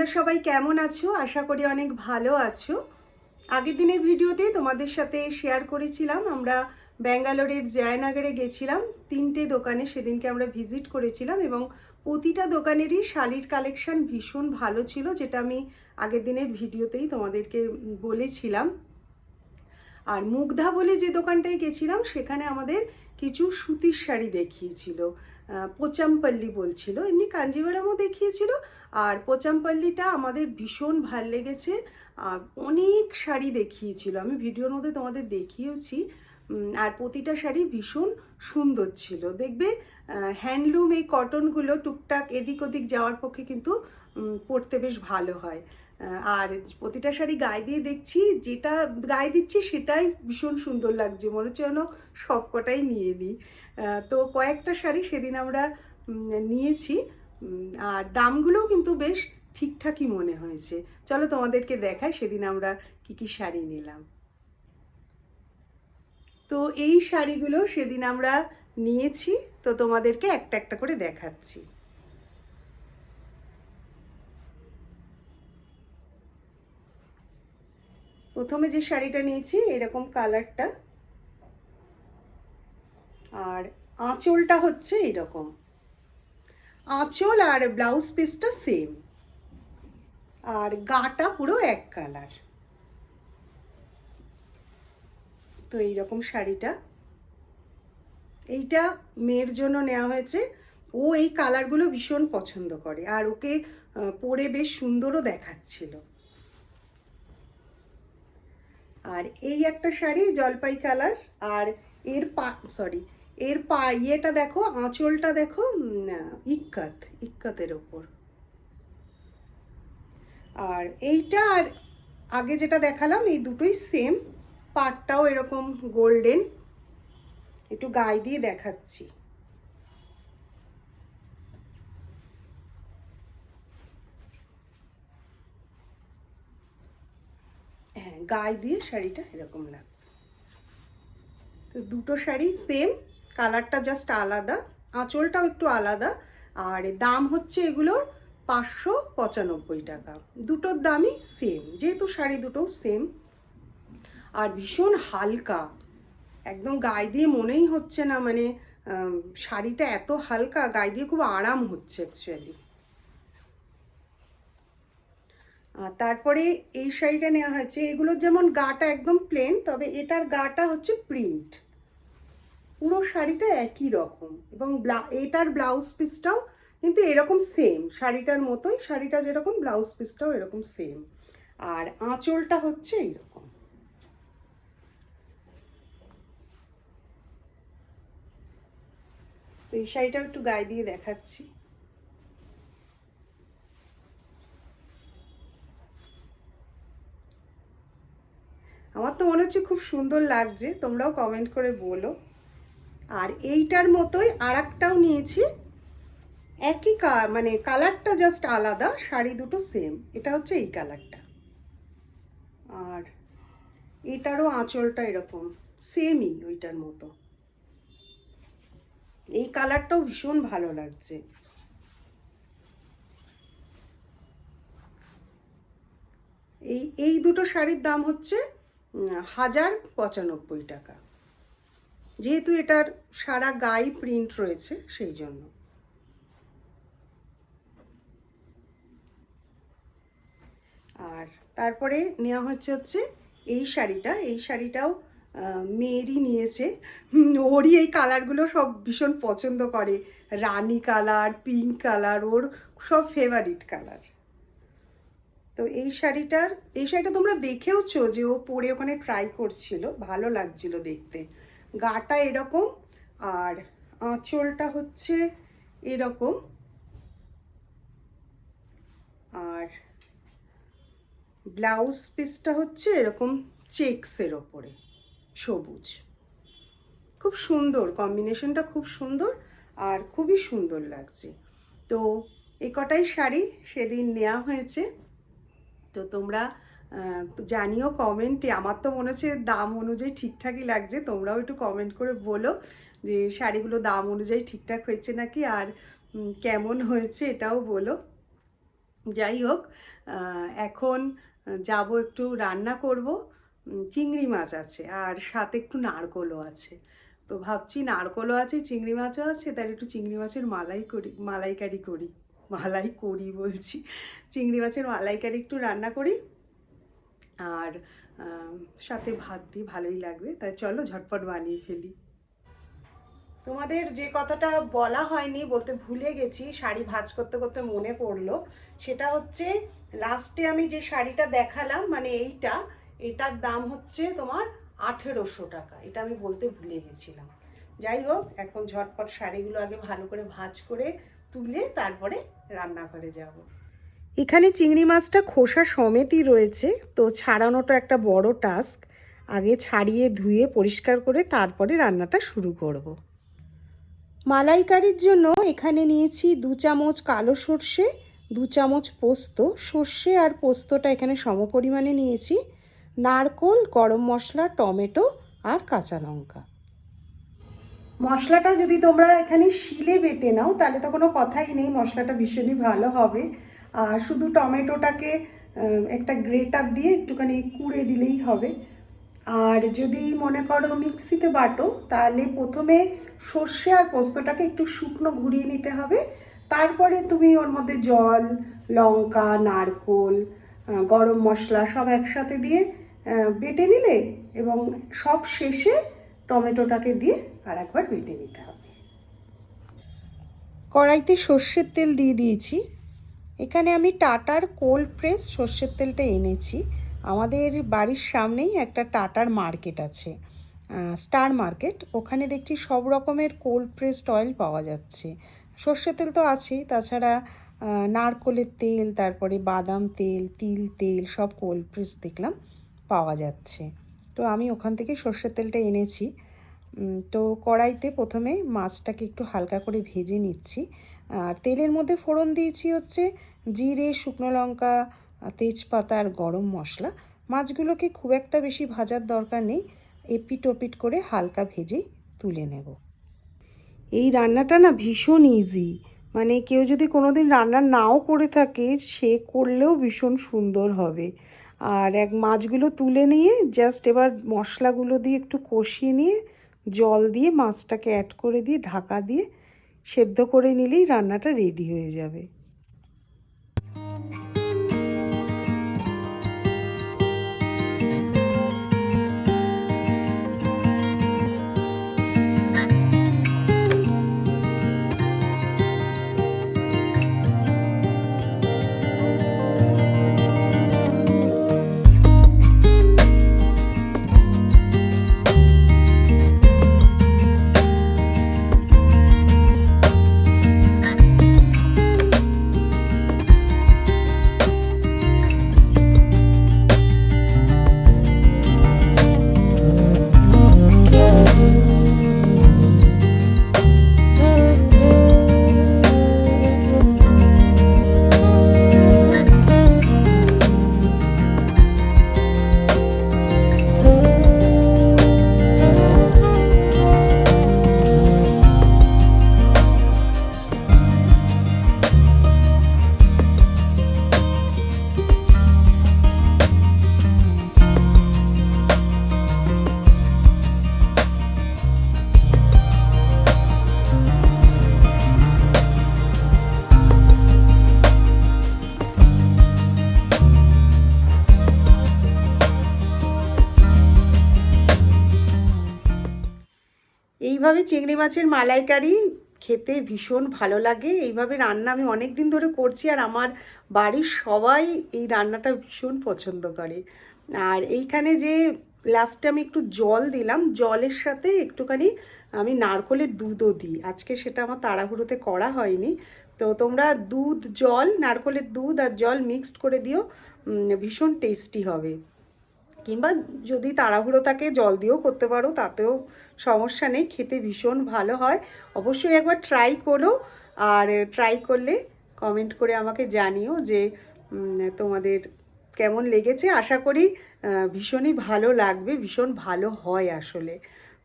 তোমরা সবাই কেমন আছো? আশা করি অনেক ভালো আছো। আগের দিনের ভিডিওতে তোমাদের সাথে শেয়ার করেছিলাম আমরা ব্যাঙ্গালোরের জয়নগরে গেছিলাম। 3টে দোকানে সেদিনকে আমরা ভিজিট করেছিলাম এবং প্রতিটা দোকানেরই শাড়ির কালেকশন ভীষণ ভালো ছিল, যেটা আমি আগের দিনের ভিডিওতেই তোমাদেরকে বলেছিলাম। আর মুগ্ধা বলে যে দোকানটায় গেছিলাম সেখানে আমাদের কিছু সুতির শাড়ি দেখিয়েছিল, পোচামপল্লি বলছিল, এমনি কাঞ্জিভারামও দেখিয়েছিল। আর পোচামপল্লিটা আমাদের ভীষণ ভাল লেগেছে। অনেক শাড়ি দেখিয়েছিল, আমি ভিডিওর মধ্যে তোমাদের দেখিয়েছি। আর প্রতিটা শাড়ি ভীষণ সুন্দর ছিল। দেখবে হ্যান্ডলুম এই কটনগুলো টুকটাক এদিক ওদিক যাওয়ার পক্ষে কিন্তু পরতে বেশ ভালো হয়। আর প্রতিটা শাড়ি গায়ে দিয়ে দেখছি, যেটা গায়ে দিচ্ছি সেটাই ভীষণ সুন্দর লাগছে, মনে হচ্ছে যেন সব কটাই নিয়ে নিই। তো কয়েকটা শাড়ি সেদিন আমরা নিয়েছি, আর দামগুলোও কিন্তু বেশ ঠিকঠাকই মনে হয়েছে। চলো তোমাদেরকে দেখাই সেদিন আমরা কি কি শাড়ি নিলাম। তো এই শাড়িগুলো সেদিন আমরা নিয়েছি, তো তোমাদেরকে একটা একটা করে দেখাচ্ছি। প্রথমে যে শাড়িটা নিয়েছি এরকম কালারটা, আর আঁচলটা হচ্ছে এরকম, আঁচল আর ব্লাউজ পিসটা সেম, আর গাটা পুরো এক কালার। তো এইরকম শাড়িটা, এইটা মেয়ের জন্য নেওয়া হয়েছে। ও এই কালারগুলো ভীষণ পছন্দ করে আর ওকে পরে বেশ সুন্দরও দেখাচ্ছিল। আর এই একটা শাড়ি জলপাই কালার, আর এর ইয়েটা দেখো, আঁচলটা দেখো, ইক্কাতের ওপর। আর এইটা আর আগে যেটা দেখালাম এই দুটোই সেম, পাটটাও এরকম গোল্ডেন। একটু গায়ে দিয়ে দেখাচ্ছি। হ্যাঁ, গায়ে দিয়ে শাড়িটা এরকম লাগবে। তো দুটো শাড়ি সেম, কালারটা জাস্ট আলাদা, আঁচলটাও একটু আলাদা। আর দাম হচ্ছে এগুলোর 595 টাকা। দুটোর দামই সেম, যেহেতু শাড়ি দুটো সেম। আর ভীষণ হালকা, একদম গায়ে দিয়ে মনেই হচ্ছে না, মানে শাড়িটা এত হালকা, গায়ে দিয়ে খুব আরাম হচ্ছে অ্যাকচুয়ালি। আর তারপরে এই শাড়িটা নেওয়া হয়েছে, এগুলোর যেমন গাটা একদম প্লেন, তবে এটার গাটা হচ্ছে প্রিন্ট। পুরো শাড়িটা একই রকম, এবং এটার ব্লাউজ পিসটাও কিন্তু এরকম সেম, শাড়িটার মতোই, শাড়িটা যেরকম ব্লাউজ পিসটাও এরকম সেম। আর আঁচলটা হচ্ছে এইরকম। তো এই শাড়িটাও একটু গায়ে দিয়ে দেখাচ্ছি। আমার তো মনে হচ্ছে খুব সুন্দর লাগছে, তোমরাও কমেন্ট করে বলো। আর এইটার মতোই আর একটাও নিয়েছি, একই মানে কালারটা জাস্ট আলাদা, শাড়ি দুটো সেম। এটা হচ্ছে এই কালারটা, আর এটারও আঁচলটা এরকম সেমই ওইটার মতো। এই কালারটাও ভীষণ ভালো লাগছে। এই দুটো শাড়ির দাম হচ্ছে 1095 টাকা, যেহেতু এটার সারা গায়ে প্রিন্ট রয়েছে সেই জন্য। আর তারপরে নেওয়া হচ্ছে এই শাড়িটা, এই শাড়িটাও মেয়েরই নিয়েছে। ওরই এই কালারগুলো সব ভীষণ পছন্দ করে, রানী কালার, পিঙ্ক কালার ওর সব ফেভারিট কালার। তো এই শাড়িটা তোমরা দেখেওছো যে ও পরে ওখানে ট্রাই করছিল, ভালো লাগছিল দেখতে। গাটা এরকম, আর আঁচলটা হচ্ছে এরকম, আর ব্লাউজ পিসটা হচ্ছে এরকম চেকসের ওপরে সবুজ। খুব সুন্দর কম্বিনেশনটা, খুব সুন্দর আর খুবই সুন্দর লাগছে। তো এই কটাই শাড়ি সেদিন নেওয়া হয়েছে। তো তোমরা জানিও কমেন্টে, আমার তো মনে হচ্ছে দাম অনুযায়ী ঠিকঠাকই লাগছে, তোমরাও একটু কমেন্ট করে বলো যে শাড়িগুলো দাম অনুযায়ী ঠিকঠাক হয়েছে নাকি, আর কেমন হয়েছে এটাও বলো। যাই হোক, এখন যাব একটু রান্না করব। চিংড়ি মাছ আছে আর সাথে একটু নারকোলও আছে। তো ভাবছি নারকোলও আছে, চিংড়ি মাছও আছে, তাহলে একটু চিংড়ি মাছের মালাইকারি করি। মালাই করি বলছি, চিংড়ি মাছের মালাইকারি একটু রান্না করি। আর সাথে ভাত দিয়ে ভালোই লাগবে, তাই চলো ঝটপট বানিয়ে ফেলি। তোমাদের যে কথাটা বলা হয়নি, বলতে ভুলে গেছি, শাড়ি ভাঁজ করতে করতে মনে পড়লো। সেটা হচ্ছে, লাস্টে আমি যে শাড়িটা দেখালাম, মানে এটার দাম হচ্ছে তোমার 1800 টাকা। এটা আমি বলতে ভুলে গেছিলাম। যাই হোক, এখন ঝটপট শাড়িগুলো আগে ভালো করে ভাঁজ করে তুলে তারপরে রান্নাঘরে যাব। এখানে চিংড়ি মাছটা খোসা সমেতই রয়েছে, তো ছাড়ানোটা একটা বড় টাস্ক। আগে ছাড়িয়ে ধুয়ে পরিষ্কার করে তারপরে রান্নাটা শুরু করব। মালাইকারির জন্য এখানে নিয়েছি 2 চামচ কালো সর্ষে, 2 চামচ পোস্ত। সর্ষে আর পোস্তটা এখানে সমপরিমাণে নিয়েছি। নারকোল, গরম মশলা, টমেটো আর কাঁচা লঙ্কা। মশলাটা যদি তোমরা এখানে শিলে বেটে নাও তাহলে তো কোনো কথাই নেই, মশলাটা ভীষণই ভালো হবে। আর শুধু টমেটোটাকে একটা গ্রেটার দিয়ে একটুখানি কুড়ে দিলেই হবে। আর যদি মনে করো মিক্সিতে বাটো, তাহলে প্রথমে সর্ষে আর পোস্তটাকে একটু শুকনো ঘুরিয়ে নিতে হবে। তারপরে তুমি ওর মধ্যে জল, লঙ্কা, নারকোল, গরম মশলা সব একসাথে দিয়ে বেটে নিলে, এবং সব শেষে টমেটোটাকে দিয়ে আর একবার বেটে নিতে হবে। কড়াইতে সর্ষের তেল দিয়ে দিয়েছি। এখানে আমি টাটার কোল্ড প্রেস সর্ষের তেলটা এনেছি। আমাদের বাড়ির সামনেই একটা টাটার মার্কেট আছে, স্টার মার্কেট। ওখানে দেখছি সব রকমের কোল্ড প্রেসড অয়েল পাওয়া যাচ্ছে। সর্ষের তেল তো আছেই, তাছাড়া নারকোলের তেল, তারপরে বাদাম তেল, তিল তেল, সব কোল্ড প্রেস দেখলাম পাওয়া যাচ্ছে। তো আমি ওখান থেকে সর্ষের তেলটা এনেছি। তো কড়াইতে প্রথমে মাছটাকে একটু হালকা করে ভেজে নিচ্ছি। আর তেলের মধ্যে ফোড়ন দিয়েছি হচ্ছে জিরে, শুকনো লঙ্কা, তেজপাতা আর গরম মশলা। মাছগুলোকে খুব একটা বেশি ভাজার দরকার নেই, এপিট ওপিট করে হালকা ভেজেই তুলে নেব। এই রান্নাটা না ভীষণ ইজি, মানে কেউ যদি কোনোদিন রান্না নাও করে থাকে সে করলেও ভীষণ সুন্দর হবে। আর মাছগুলো তুলে নিয়ে জাস্ট এবার মশলাগুলো দিয়ে একটু কষিয়ে নিয়ে জল দিয়ে মাছটাকে অ্যাড করে দিয়ে ঢাকা দিয়ে সেদ্ধ করে নিলেই রান্নাটা রেডি হয়ে যাবে। এইভাবে চিংড়ি মাছের মালাইকারি খেতে ভীষণ ভালো লাগে। এইভাবে রান্না আমি অনেক দিন ধরে করছি, আর আমার বাড়ির সবাই এই রান্নাটা ভীষণ পছন্দ করে। আর এইখানে যে লাস্টে আমি একটু জল দিলাম, জলের সাথে একটুখানি আমি নারকোলের দুধও দিই। আজকে সেটা আমার তাড়াহুড়োতে করা হয়নি। তো তোমরা দুধ, জল, নারকোলের দুধ আর জল মিক্সড করে দিও, ভীষণ টেস্টি হবে। কিংবা যদি তাড়াহুড়ো থাকে জল দিয়েও করতে পারো, তাতেও সমস্যা নেই, খেতে ভীষণ ভালো হয়। অবশ্যই একবার ট্রাই করো, আর ট্রাই করলে কমেন্ট করে আমাকে জানিও যে তোমাদের কেমন লেগেছে। আশা করি ভীষণই ভালো লাগবে, ভীষণ ভালো হয় আসলে।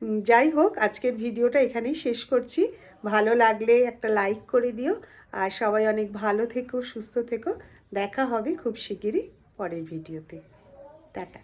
যাই হোক, আজকের ভিডিওটা এখানেই শেষ করছি। ভালো লাগলে একটা লাইক করে দিও, আর সবাই অনেক ভালো থেকো, সুস্থ থেকো। দেখা হবে খুব শিগগিরই পরের ভিডিওতে। টাটা।